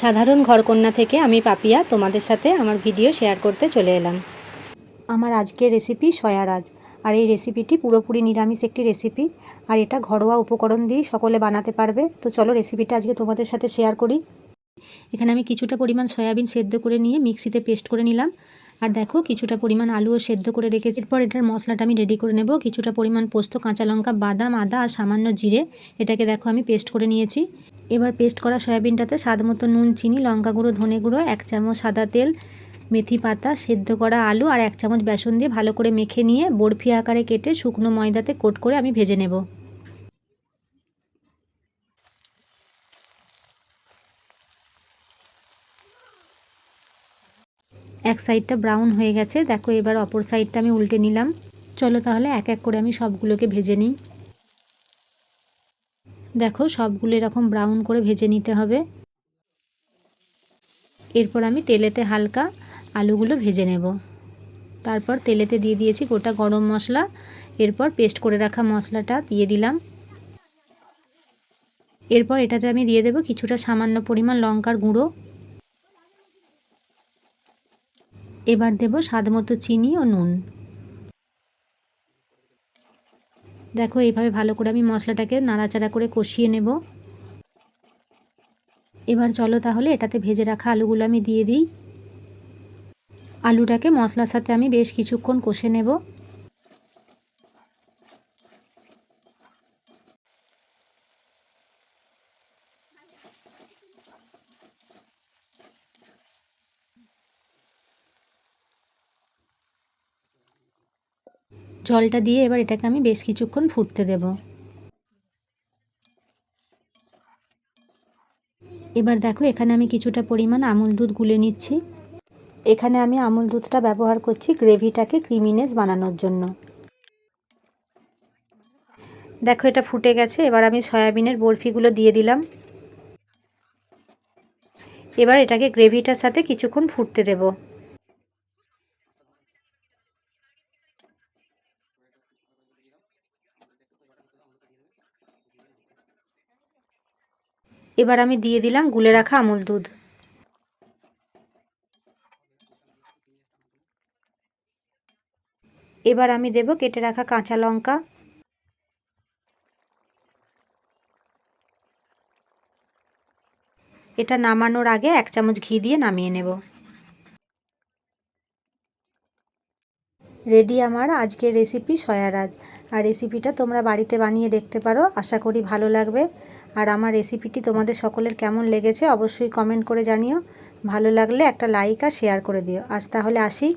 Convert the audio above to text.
সাধারণ ঘরকন্যা থেকে আমি পাপিয়া তোমাদের সাথে আমার ভিডিও শেয়ার করতে চলে এলাম। আমার আজকের রেসিপি সয়ারাজ, আর এই রেসিপিটি পুরোপুরি নিরামিষ একটি রেসিপি, আর এটা ঘরোয়া উপকরণ দিয়েই সকলে বানাতে পারবে। তো চলো রেসিপিটা আজকে তোমাদের সাথে শেয়ার করি। এখানে আমি কিছুটা পরিমাণ সয়াবিন সেদ্ধ করে নিয়ে মিক্সিতে পেস্ট করে নিলাম, আর দেখো কিছুটা পরিমাণ আলুও সেদ্ধ করে রেখেছি। এরপর এটার মশলাটা আমি রেডি করে নেব। কিছুটা পরিমাণ পোস্ত, কাঁচা লঙ্কা, বাদাম, আদা আর সামান্য জিরে, এটাকে দেখো আমি পেস্ট করে নিয়েছি। এবার পেস্ট করা সয়াবিনটাতে স্বাদ মতো নুন, চিনি, লঙ্কা গুঁড়ো, ধনে গুঁড়ো, 1 চামচ সাদা তেল, মেথি পাতা, সেদ্ধ করা আলু আর 1 চামচ বেসন দিয়ে ভালো করে মেখে নিয়ে বরফি আকারে কেটে শুকনো ময়দাতে কোট করে আমি ভেজে নেব। এক সাইডটা ব্রাউন হয়ে গেছে, দেখো এবার অপর সাইডটা আমি উল্টে নিলাম। চলো তাহলে এক এক করে আমি সবগুলোকে ভেজে নিই। দেখো সবগুলো এরকম ব্রাউন করে ভেজে নিতে হবে। এরপর আমি তেলেতে হালকা আলুগুলো ভেজে নেব। তারপর তেলেতে দিয়ে দিয়েছি গোটা গরম মশলা, এরপর পেস্ট করে রাখা মশলাটা দিয়ে দিলাম। এরপর এটাতে আমি দিয়ে দেব কিছুটা সামান্য পরিমাণ লঙ্কার গুঁড়ো। এবার দেব স্বাদ মতো চিনি ও নুন। দেখো এইভাবে ভালো করে আমি মশলাটাকে নাড়াচাড়া করে কষিয়ে নেব। এবার চলো তাহলে এটাতে ভেজে রাখা আলুগুলো আমি দিয়ে দিই। আলুটাকে মশলার সাথে আমি বেশ কিছুক্ষণ কষে নেব। জলটা দিয়ে এবার এটাকে আমি বেশ কিছুক্ষণ ফুটতে দেব। এবার দেখো এখানে আমি কিছুটা পরিমাণ আমুল দুধ গুলে নিচ্ছি। এখানে আমি আমুল দুধটা ব্যবহার করছি গ্রেভিটাকে ক্রিমিনেস বানানোর জন্য। দেখো এটা ফুটে গেছে, এবার আমি সয়াবিনের বরফিগুলো দিয়ে দিলাম। এবার এটাকে গ্রেভিটার সাথে কিছুক্ষণ ফুটতে দেব। এবার আমি দিয়ে দিলাম গুলে রাখা আমুল দুধ। এবার আমি দেব কেটে রাখা কাঁচা লঙ্কা। এটা নামানোর আগে 1 চামচ ঘি দিয়ে নামিয়ে নেব। রেডি আমার আজকের রেসিপি সয়ারাজ। আর রেসিপিটা তোমরা বাড়িতে বানিয়ে দেখতে পারো, আশা করি ভালো লাগবে। আর আমার রেসিপিটি তোমাদের সকলের কেমন লেগেছে অবশ্যই কমেন্ট করে জানিও। ভালো লাগলে একটা লাইক আর শেয়ার করে দিও। আজ তাহলে আসি।